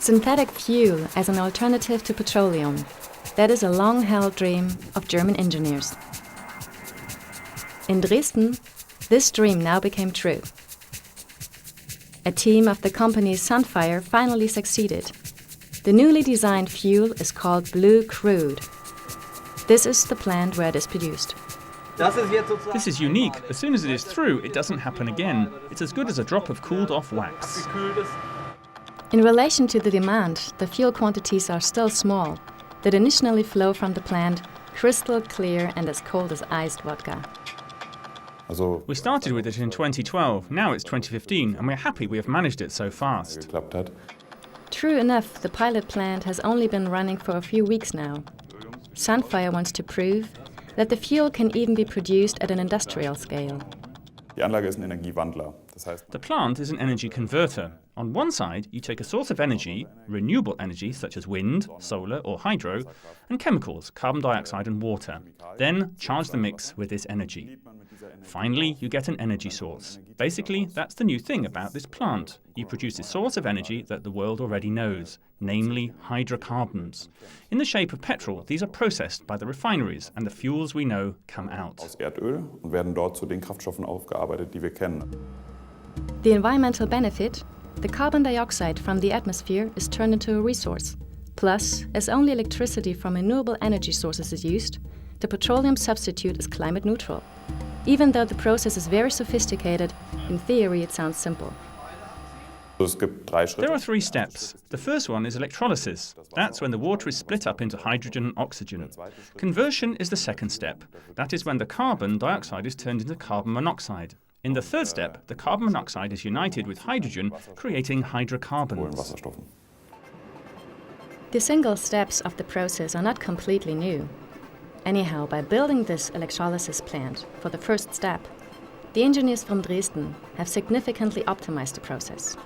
Synthetic fuel as an alternative to petroleum. That is a long-held dream of German engineers. In Dresden, this dream now became true. A team of the company Sunfire finally succeeded. The newly designed fuel is called Blue Crude. This is the plant where it is produced. This is unique. As soon as it is through, it doesn't happen again. It's as good as a drop of cooled-off wax. In relation to the demand, the fuel quantities are still small, that initially flow from the plant, crystal clear and as cold as iced vodka. We started with it in 2012, now it's 2015, and we're happy we have managed it so fast. True enough, the pilot plant has only been running for a few weeks now. Sunfire wants to prove that the fuel can even be produced at an industrial scale. The plant is an energy converter. On one side, you take a source of energy, renewable energy such as wind, solar or hydro, and chemicals, carbon dioxide and water. Then charge the mix with this energy. Finally, you get an energy source. Basically, that's the new thing about this plant. You produce a source of energy that the world already knows, namely hydrocarbons. In the shape of petrol, these are processed by the refineries and the fuels we know come out. The environmental benefit, the carbon dioxide from the atmosphere is turned into a resource. Plus, as only electricity from renewable energy sources is used, the petroleum substitute is climate neutral. Even though the process is very sophisticated, in theory it sounds simple. There are 3 steps. The first one is electrolysis. That's when the water is split up into hydrogen and oxygen. Conversion is the second step. That is when the carbon dioxide is turned into carbon monoxide. In the third step, the carbon monoxide is united with hydrogen, creating hydrocarbons. The single steps of the process are not completely new. Anyhow, by building this electrolysis plant for the first step, the engineers from Dresden have significantly optimized the process.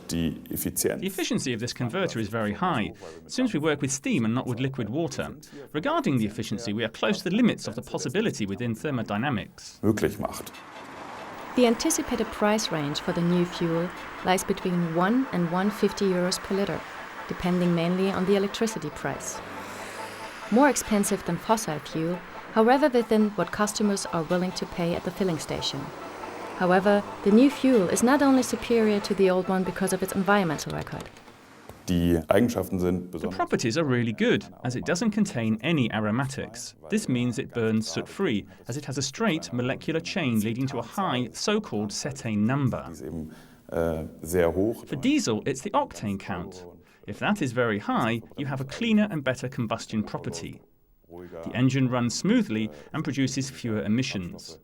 The efficiency of this converter is very high, since we work with steam and not with liquid water. Regarding the efficiency, we are close to the limits of the possibility within thermodynamics. The anticipated price range for the new fuel lies between 1 and 150 euros per liter, depending mainly on the electricity price. More expensive than fossil fuel, however within what customers are willing to pay at the filling station. However, the new fuel is not only superior to the old one because of its environmental record. The properties are really good, as it doesn't contain any aromatics. This means it burns soot-free, as it has a straight molecular chain leading to a high, so-called cetane number. For diesel, it's the octane count. If that is very high, you have a cleaner and better combustion property. The engine runs smoothly and produces fewer emissions.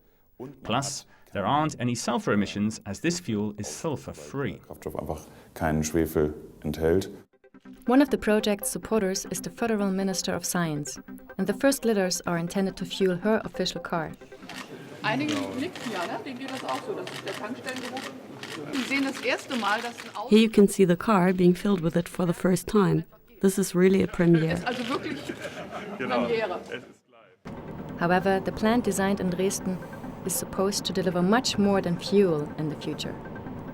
Plus, there aren't any sulfur emissions, as this fuel is sulfur-free. One of the project's supporters is the Federal Minister of Science, and the first liters are intended to fuel her official car. Here you can see the car being filled with it for the first time. This is really a premiere. However, the plant designed in Dresden is supposed to deliver much more than fuel in the future.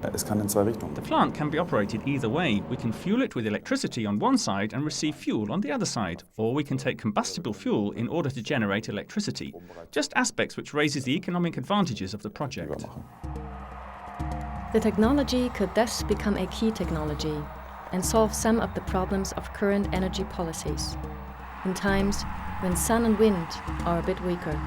The plant can be operated either way. We can fuel it with electricity on one side and receive fuel on the other side, or we can take combustible fuel in order to generate electricity. Just aspects which raises the economic advantages of the project. The technology could thus become a key technology and solve some of the problems of current energy policies in times when sun and wind are a bit weaker.